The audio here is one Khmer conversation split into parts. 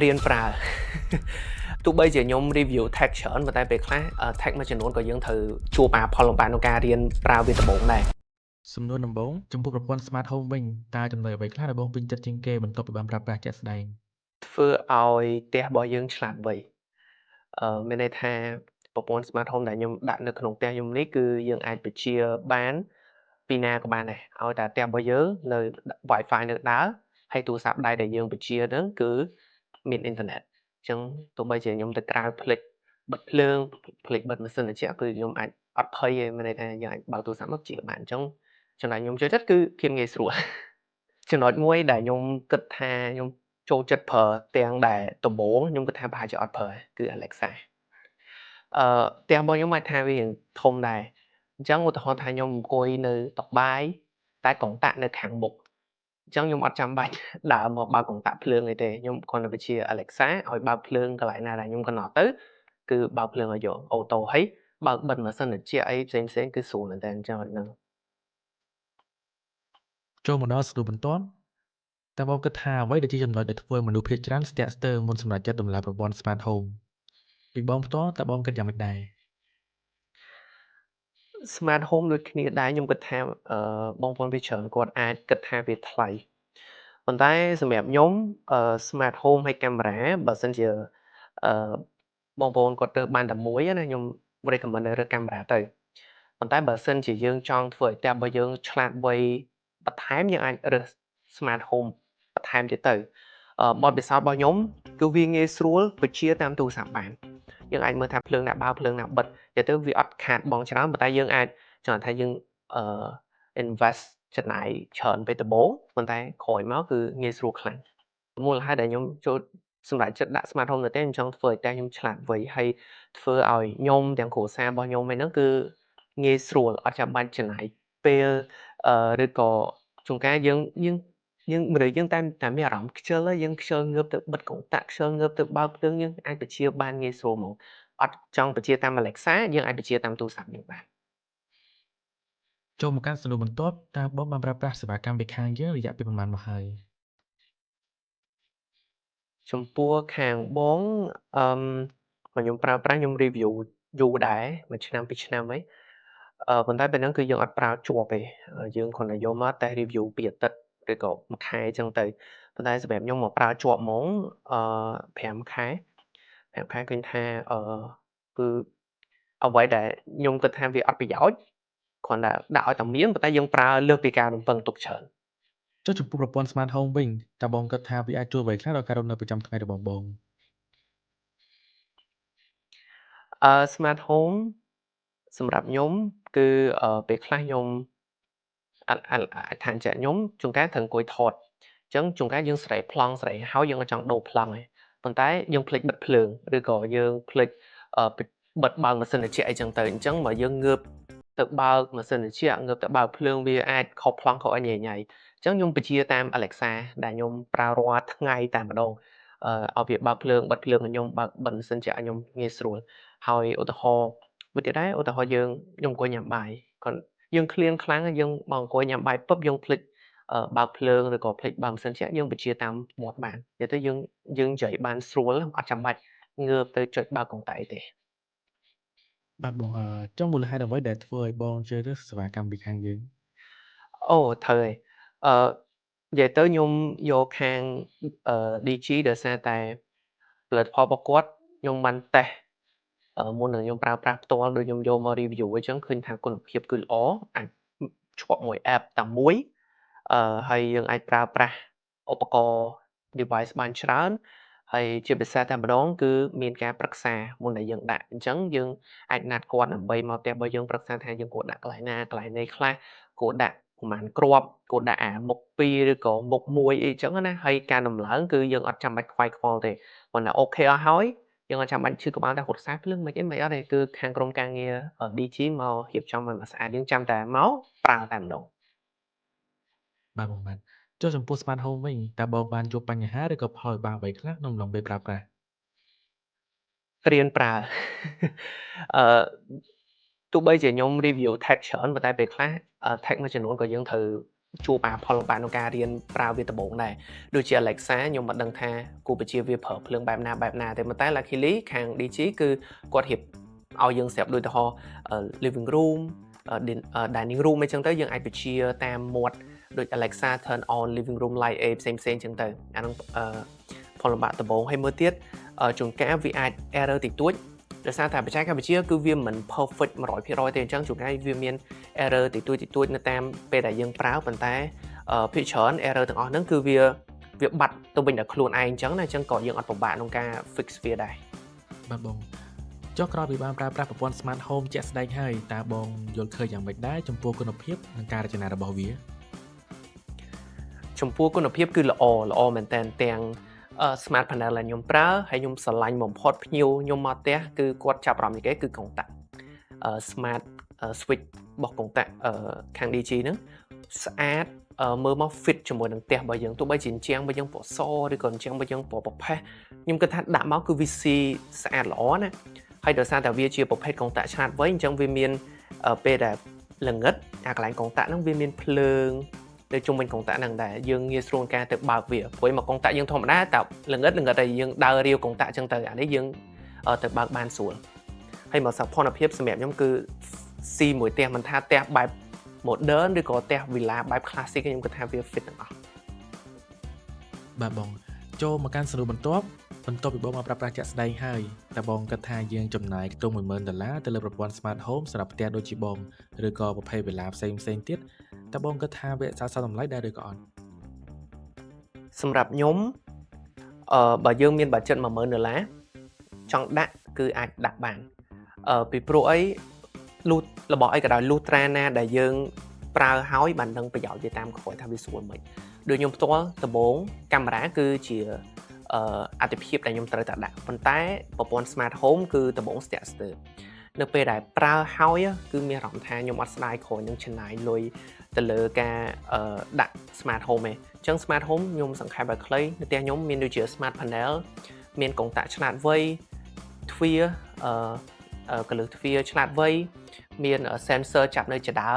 រៀនប្រើ ទោះបីជាខ្ញុំ review tech ច្រើនប៉ុន្តែពេលខ្លះ tech មួយចំនួនក៏យើងត្រូវជួបផលលំបាកក្នុងការរៀនប្រើវាដំបូងដែរសំណួរដំបូងចំពោះប្រព័ន្ធ Smart Home វិញតើចំណុចអ្វីខ្លះដែលបងពេញចិត្តជាងគេបន្ទាប់ពីបានប្រើប្រាស់ជាក់ស្ដែងធ្វើឲ្យផ្ទះរបស់យើងឆ្លាតវៃមានន័យថាប្រព័ន្ធ smart home ដែលខ្ញុំដាក់នៅក្នុងផ្ទះខ្ញុំនេះគឺយើងអាចបញ្ជាបានពីណាក៏បានដែរឲ្យតែផ្ទះរបស់យើងនៅ Wi-Fi នៅដើរហើយទូរស័ព្ទដៃដែលយើងបញ្ជាហ្នឹងគឺមានអ៊ីនធឺណិតអញ្ចឹងទោះបីជាខ្ញុំទៅក្រៅភ្លេចបិទភ្លើងភ្លេចបិទម៉ាស៊ីនត្រជាក់គឺខ្ញុំអាចអត់ភ័យទេមានន័យថាយើងអាចបើកទូរស័ព្ទមកបញ្ជាបានអញ្ចឹងចំណុចខ្ញុំចូលចិត្តគឺភាពងាយស្រួល ចំណុចមួយដែលខ្ញុំគិតថាខ្ញុំចូលចិត្តប្រើទាំងដែលដំបូងខ្ញុំគិតថាប្រហែលជាអត់ប្រើទេគឺ Alexa ផ្ទះរបស់ខ្ញុំអាចថាវាធំដែរអញ្ចឹងឧទាហរណ៍ថាខ្ញុំអង្គុយនៅតុបាយតែកុងតាក់នៅខាងមុខអញ្ចឹងខ្ញុំអត់ចាំបាច់ដើរមកបើកកុងតាក់ភ្លើងអីទេខ្ញុំគ្រាន់តែបញ្ជា Alexa ឲ្យបើកភ្លើងកន្លែងណាដែលខ្ញុំកំណត់ទៅគឺបើកភ្លើងឲ្យយកអូតូហើយបើកបិទម៉ាស៊ីនត្រជាក់អីផ្សេងៗគឺស្រួលមែនតើចំណុចហ្នឹង ចូលមកដល់សំណួរបន្ទាប់តើបងគិតថាអ្វីដែលជាចំណុចដែលធ្វើឲ្យមនុស្សភាគច្រើនស្ទាក់ស្ទើរមុនសម្រេចចិត្តដំឡើងប្រព័ន្ធ Smart Home ពីបងផ្ទាល់តើបងគិតយ៉ាងម៉េចដែរ Smart Home ដូចគ្នាដែរខ្ញុំគិតថាបងប្អូនភាគច្រើនគាត់អាចគិតថាវាថ្លៃប៉ុន្តែសម្រាប់ខ្ញុំSmart Home ហើយកាមេរ៉ាបើសិនជាអឺបងប្អូនគាត់រើសបានតែមួយណាខ្ញុំ recommend ឲ្យរើសកាមេរ៉ាទៅប៉ុន្តែបើសិនជាយើងចង់ធ្វើឲ្យផ្ទះរបស់យើងឆ្លាតវៃបន្ថែមយើងអាចរើស Smart Home បន្ថែមទៀតទៅបទពិសោធន៍របស់ខ្ញុំគឺវាងាយស្រួលបញ្ជាតាមទូរស័ព្ទបានយើងអាចមើលថាភ្លើងណាបើកភ្លើងណាបិទនិយាយទៅវាអត់ខាតបង់ច្រើនប៉ុន្តែយើងអាចចង់ថាយើងអឺ invest ចំណាយច្រើនពេលដំបូងប៉ុន្តែក្រោយមកគឺងាយស្រួលខ្លាំងមូលហេតុដែលខ្ញុំចូលសម្រេចចិត្តដាក់ Smart Home ទៅទេខ្ញុំចង់ធ្វើឲ្យផ្ទះខ្ញុំឆ្លាតវៃហើយធ្វើឲ្យខ្ញុំទាំងគ្រួសាររបស់ខ្ញុំហ្នឹងគឺងាយស្រួលអត់ចាំបាច់ចំណាយពេលឬក៏ជួនកាលយើងមនុស្សយើងតែមានអារម្មណ៍ខ្ជិលយើងខ្ជិលងើបទៅបិទកុងតាក់ខ្ជិលងើបទៅបើកភ្លើងយើងអាចបញ្ជាបានងាយស្រួលហ្មងអត់ចង់បញ្ជាតាម Alexa យើងអាចបញ្ជាតាមទូរស័ព្ទយើងបានចូលមកកាន់សំណួរបន្ទាប់តើបងបានប្រើប្រាស់សេវាកម្មពីខាងយើងរយៈពេលប៉ុន្មានមកហើយចំពោះខាងបងអឺខ្ញុំប្រើប្រាស់ខ្ញុំ review យូរដែរ1ឆ្នាំ2ឆ្នាំហើយប៉ុន្តែពេលហ្នឹងគឺយើងអត់ប្រើជាប់ទេយើងគ្រាន់តែយកមកតែ review 2អាទិត្យឬក៏មួយខែអញ្ចឹងទៅប៉ុន្តែសម្រាប់ខ្ញុំមកប្រើជាប់ហ្មងអឺ5ខែ5ខែឃើញថាគឺអ្វីដែលខ្ញុំគិតថាវាអត់ប្រយោជន៍គ្រាន់តែដាក់ឲ្យតែមានប៉ុន្តែយើងប្រើលើសពីការរំពឹងទុកច្រើន ចុះចំពោះប្រព័ន្ធ Smart Home វិញតើបងគិតថាវាអាចជួយអ្វីខ្លះដល់ការរស់នៅប្រចាំថ្ងៃរបស់បង Smart Home សម្រាប់ខ្ញុំគឺពេលខ្លះខ្ញុំថាចាក់ខ្ញុំជួនកាលត្រូវអង្គុយថតអញ្ចឹងជួនកាលយើងស្រែកប្លង់ស្រែកហើយយើងអត់ចង់ដូរប្លង់ទេប៉ុន្តែយើងភ្លេចបិទភ្លើងឬក៏យើងភ្លេចបិទបើកម៉ាស៊ីនត្រជាក់អីចឹងទៅអញ្ចឹងបើយើងងើបទៅបើកម៉ាស៊ីនត្រជាក់ងើបទៅបើកភ្លើងវាអាចខុសប្លង់ខុសអីញ៉ៃអញ្ចឹងខ្ញុំបញ្ជាតាម Alexa ដែលខ្ញុំប្រើរាល់ថ្ងៃតែម្ដងឲ្យវាបើកភ្លើងបិទភ្លើងឲ្យខ្ញុំបើកបិទម៉ាស៊ីនត្រជាក់ឲ្យខ្ញុំងាយស្រួលហើយឧទាហរណ៍មួយទៀតដែរឧទាហរណ៍ខ្ញុំអង្គុយញ៉ាំបាយគាត់យើងឃ្លានខ្លាំងយើងមកអង្គុយញ៉ាំបាយពុបយើងភ្លេចបើកភ្លើងឬក៏ភ្លេចបើកម៉ាស៊ីនត្រជាក់យើងបញ្ជាតាមមាត់បាននិយាយទៅយើងនិយាយបានស្រួលអត់ចាំបាច់ងើបទៅចុចបើកកុងតាក់អីទេបាទបងចុះមូលហេតុអ្វីដែលធ្វើឲ្យបងជ្រើសរើសសេវាកម្មពីខាងយើងអូត្រូវហើយអឺនិយាយទៅខ្ញុំយកខាងDG ដោយសារតែផលិតផលរបស់គាត់ខ្ញុំបានតេស្តមុននឹងខ្ញុំប្រើប្រាស់ផ្ទាល់ដូចខ្ញុំយកមក review អញ្ចឹងឃើញថាគុណភាពគឺល្អអាចភ្ជាប់មួយ app តែមួយហើយយើងអាចប្រើប្រាស់ឧបករណ៍ device បានច្រើនហើយជាពិសេសតែម្ដងគឺមានការប្រឹក្សាមុនដែលយើងដាក់អញ្ចឹងយើងអាចណាត់គាត់ដើម្បីមកផ្ទះរបស់យើងប្រឹក្សាថាយើងគួរដាក់កន្លែងណាកន្លែងណីខ្លះគួរដាក់ប្រមាណគ្រាប់គួរដាក់មុខ2ឬក៏មុខ1អីចឹងណាហើយការដំឡើងគឺយើងអត់ចាំបាច់ខ្វាយខ្វល់ទេគ្រាន់តែអូខេអស់ហើយយើងអត់ចាំបាច់ឈឺក្បាលថារត់សារភ្លើងមិនអីមិនអត់ទេគឺខាងក្រុមការងារ DG មករៀបចំឲ្យមកស្អាតយើងចាំតែមកប្រើតែម្ដង បាទបងបាទចុះចំពោះ Smart Home វិញតើបងបានជួបបញ្ហាឬក៏ផលវិបាកអ្វីខ្លះក្នុងអំឡុងពេលប្រើប្រាស់រៀនប្រើអឺទោះបីជាខ្ញុំ review tech ច្រើនប៉ុន្តែពេលខ្លះtech មួយចំនួនក៏យើងត្រូវ ជួបផលលំបាកក្នុងការរៀនប្រើវាដំបូងដែរដូចជា Alexa ខ្ញុំមិនដឹងថាគូបញ្ជាវាប្រើភ្លើងបែបណាទេប៉ុន្តែ luckily ខាង DG គឺគាត់រៀបឲ្យយើងស្រាប់ដូចទៅ living room dining room អីចឹងទៅយើងអាចបញ្ជាតាមមាត់ដូច Alexa turn on living room light អីផ្សេងចឹងទៅអាហ្នឹងផលលំបាកដំបូងហើយមើលទៀតជួនកាលវាអាច error តិចតួចដោយសារតែបច្ចេកវិទ្យាគឺវាមិន perfect 100% ទេអញ្ចឹងជួនកាលវាមាន error តិចតួចនៅតាមពេលដែលយើងប្រើប៉ុន្តែភាគច្រើន error ទាំងអស់ហ្នឹងគឺវាបាត់ទៅវិញដល់ខ្លួនឯងអញ្ចឹងណាអញ្ចឹងក៏យើងអត់ពិបាកក្នុងការ fix វាដែរបាទបងចុះក្រោយពីបានប្រើប្រាស់ប្រព័ន្ធ Smart Home ជាក់ស្ដែងហើយតើបងយល់ឃើញយ៉ាងម៉េចដែរចំពោះគុណភាពនិងការរចនារបស់វាចំពោះគុណភាពគឺល្អមែនតើទាំងsmart panel ដែលខ្ញុំប្រើហើយខ្ញុំស្រឡាញ់បំផុតភ្ញៀវខ្ញុំមកផ្ទះគឺគាត់ចាប់អារម្មណ៍នេះគឺកុងតាក់smart switch របស់កុងតាក់ខាង DG ហ្នឹងស្អាតមើលមក fit ជាមួយនឹងផ្ទះរបស់យើងទោះបីជាអញ្ចឹងរបស់យើងពណ៌សឬក៏អញ្ចឹងរបស់យើងពណ៌ប្រផេះខ្ញុំគិតថាដាក់មកគឺវាស៊ីស្អាតល្អណាហើយដោយសារតែវាជាប្រភេទកុងតាក់ឆ្លាតវៃអញ្ចឹងវាមានពេលដែលល្ងិតអាកន្លែងកុងតាក់ហ្នឹងវាមានភ្លើងទៅជុំវិញកុងតាក់ហ្នឹងដែរយើងងាយស្រួលការទៅបើកវាព្រោះមកកុងតាក់យើងធម្មតាតែល្ងិតតែយើងដើររាវកុងតាក់អញ្ចឹងទៅអានេះយើងទៅបើកបានស្រួលហើយមកសោភ័ណភាពសម្រាប់ខ្ញុំគឺស៊ីមួយផ្ទះមិនថាផ្ទះបែប modern ឬក៏ផ្ទះ villa បែប classic ខ្ញុំគិតថាវា fit ទាំងអស់បាទបងចូលមកកាន់សរុបបន្ទាប់ពីបងមកប្រើប្រាស់ជាក់ស្ដែងហើយតើបងគិតថាយើងចំណាយខ្ទង់$10000ទៅលើប្រព័ន្ធ Smart Home សម្រាប់ផ្ទះដូចជាបងឬក៏ប្រភេទ villa ផ្សេងទៀតតើបងគិតថាវាស័ក្តិសមតម្លៃដែរឬក៏អត់សម្រាប់ខ្ញុំបើយើងមាន budget $10000ចង់ដាក់គឺអាចដាក់បានពីព្រោះអីលូតរបស់អីក៏ដោយលូត្រាណាដែលយើងប្រើហើយបានដឹងប្រយោជន៍វាតាមក្រោយថាវាស្រួលមិនដូចខ្ញុំផ្ទាល់ដំបូងកាមេរ៉ាគឺជាអត្ថភាពដែលខ្ញុំត្រូវតែដាក់ប៉ុន្តែប្រព័ន្ធ Smart Home គឺដំបូងស្ទាក់ស្ទើរនៅពេលដែលប្រើហើយគឺមានអារម្មណ៍ថាខ្ញុំអត់ស្ដាយក្រោយនឹងចំណាយលុយទៅលើការដាក់ Smart Home ទេអញ្ចឹង Smart Home ខ្ញុំសង្ខេបឲ្យខ្លីនៅផ្ទះខ្ញុំមានដូចជា Smart Panel មានកុងតាក់ឆ្លាតវៃទ្វារកលឹះទ្វារឆ្លាតវៃមាន sensor ចាប់នៅចដើ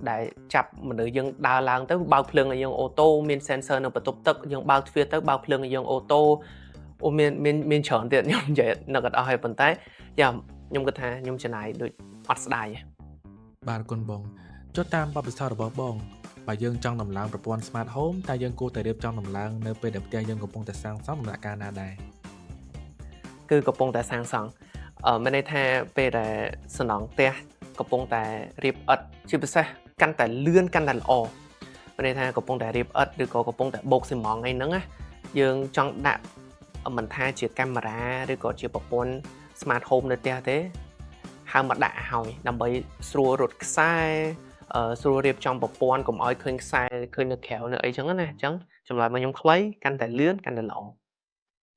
ដែលចាប់មនុស្សយើងដើរឡើងទៅបើកភ្លើងឲ្យយើងអូតូមាន sensor នៅបន្ទប់ទឹកយើងបើកទ្វារទៅបើកភ្លើងឲ្យយើងអូតូមានច្រើនទៀតខ្ញុំនិយាយនឹកអត់អស់ហើយប៉ុន្តែខ្ញុំគិតថាខ្ញុំចំណាយដូចអត់ស្ដាយទេបាទអរគុណបងចុះតាមបទពិសោធន៍របស់បងបើយើងចង់ដំឡើងប្រព័ន្ធ Smart Home តើយើងគួរតែរៀបចំដំឡើងនៅពេលដែលផ្ទះយើងកំពុងតែសាងសង់ដំណាក់កាលណាដែរគឺកំពុងតែសាងសង់មានន័យថាពេលដែលសំណង់ផ្ទះកំពុងតែរៀបឥដ្ឋជាពិសេសកាន់តែលឿនកាន់តែល្អមានន័យថាកំពុងតែរៀបឥដ្ឋឬក៏កំពុងតែបូកស៊ីម៉ងអីហ្នឹងណាយើងចង់ដាក់មិនថាជាកាមេរ៉ាឬក៏ជាប្រព័ន្ធ Smart Home នៅផ្ទះទេហៅមកដាក់ឲ្យដើម្បីស្រួលរត់ខ្សែស្រួលរៀបចំប្រព័ន្ធកុំឲ្យឃើញខ្សែឃើញនៅក្រៅនៅអីចឹងណាអញ្ចឹងចម្លើយរបស់ខ្ញុំខ្លីកាន់តែលឿនកាន់តែល្អ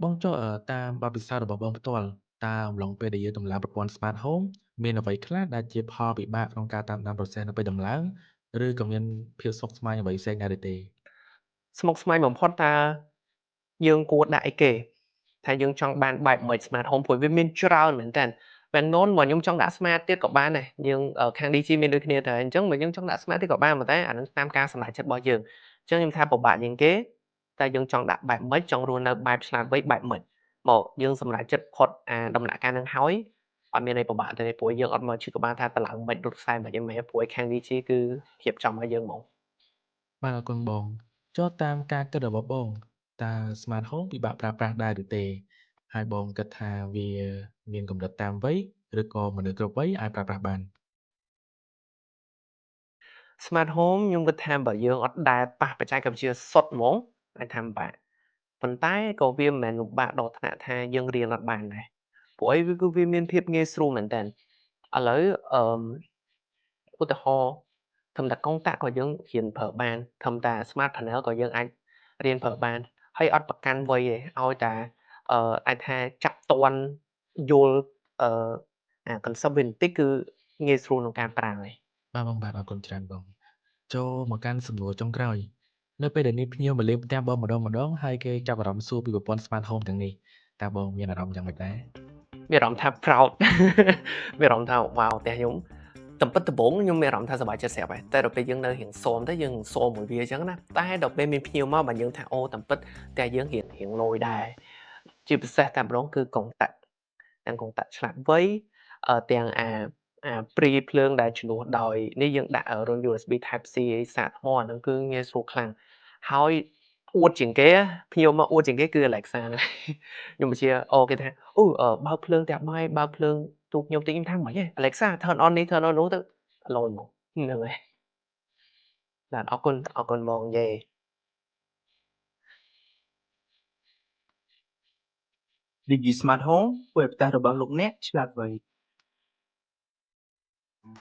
បងចុះតាមបទពិសោធន៍របស់បងផ្ទាល់តើអំឡុងពេលដែលយើងដំឡើងប្រព័ន្ធ Smart Home មានអ្វីខ្លះដែលជាផលពិបាកក្នុងការតាមដាន process នៅពេលដំឡើងឬក៏មានភាពស្មុគស្មាញអ្វីផ្សេងដែរឬទេស្មុគស្មាញបំផុតតើយើងគួរដាក់អីគេថាយើងចង់បានបែបមិន Smart Home ព្រោះវាមានច្រើនមែនតើបែបនោះមកខ្ញុំចង់ដាក់ Smart ទៀតក៏បានដែរយើងខាង DG មានដូចគ្នាតែអញ្ចឹងបើយើងចង់ដាក់ Smart ទៀតក៏បានប៉ុន្តែអានឹងតាមការសម្រេចចិត្តរបស់យើងអញ្ចឹងខ្ញុំថាពិបាកជាងគេតែយើងចង់ដាក់បែបមិនចង់រស់នៅបែបឆ្លាតវៃបែបមិនមកយើងសម្រេចចិត្តផុតអាដំណាក់កាលនឹងហើយអត់មានអីពិបាកទេព្រោះយើងអត់មកជឿក៏បានថាតម្លើងមិនរត់ខ្សែមិនអីមែនព្រោះខាង DG គឺរៀបចំឲ្យយើងហ្មងបាទអរគុណបងចុះតាមការគិតរបស់បងតើ Smart Home ពិបាកប្រើប្រាស់ដែរឬទេហើយបងគិតថាវាមានកម្រិតតាមវ័យឬក៏មនុស្សគ្រប់វ័យអាចប្រើប្រាស់បាន Smart Home ខ្ញុំគិតថាបើយើងអត់ដែលប៉ះបច្ចេកវិទ្យាសុទ្ធហ្មងអាចថាពិបាកប៉ុន្តែក៏វាមិនមែនលំបាកដល់ថ្នាក់ថាយើងរៀនអត់បានដែរព្រោះអីវាមានភាពងាយស្រួលមែនតើឥឡូវឧទាហរណ៍ធម្មតាកុងតាក់ក៏យើងរៀនប្រើបានធម្មតា Smart Panel ក៏យើងអាចរៀនប្រើបានហើយអត់ប្រកាន់វ័យទេឲ្យតែអាចថាចាប់តន់យល់អា concept វាបន្តិចគឺងាយស្រួលក្នុងការប្រើហើយបាទបងបាទអរគុណច្រើនបងចូលមកកាន់សំណួរចុងក្រោយនៅពេលដែលនេះភ្ញៀវមកលេងផ្ទះបងម្ដងហើយគេចាប់អារម្មណ៍សួរពីប្រព័ន្ធ Smart Home ទាំងនេះតើបងមានអារម្មណ៍យ៉ាងម៉េចដែរមានអារម្មណ៍ថា proud មានអារម្មណ៍ថា wow ផ្ទះខ្ញុំ តំពិតដំបូងខ្ញុំមានអារម្មណ៍ថាសប្បាយចិត្តស្រាប់ហើយតែដល់ពេលយើងនៅរៀងស៊ាំទៅយើងស៊ាំមួយវាអញ្ចឹងណាតែដល់ពេលមានភ្ញៀវមកបាទយើងថាអូតំពិតតែយើងរៀងលយដែរជាពិសេសតែម្ដងគឺកុងតាក់ទាំងកុងតាក់ឆ្លាតវៃទាំងព្រីភ្លើងដែលជំនួសដោយនេះយើងដាក់រន្ធ USB Type C អីសាកថ្មអាហ្នឹងគឺងាយស្រួលខ្លាំងហើយអួតជាងគេភ្ញៀវមកអួតជាងគេគឺ Alexa ហ្នឹងខ្ញុំបញ្ជាគេថាអូបើកភ្លើងតែអត់បាយបើកភ្លើងទូខ្ញុំតិចខ្ញុំថាមិនហ៎ Alexa turn on នេះ turn on នោះទៅលយមកហ្នឹងហើយបាទអរគុណបងនិយាយ Digi Smart Home ធ្វើឲ្យផ្ទះរបស់លោកអ្នកឆ្លាតវៃ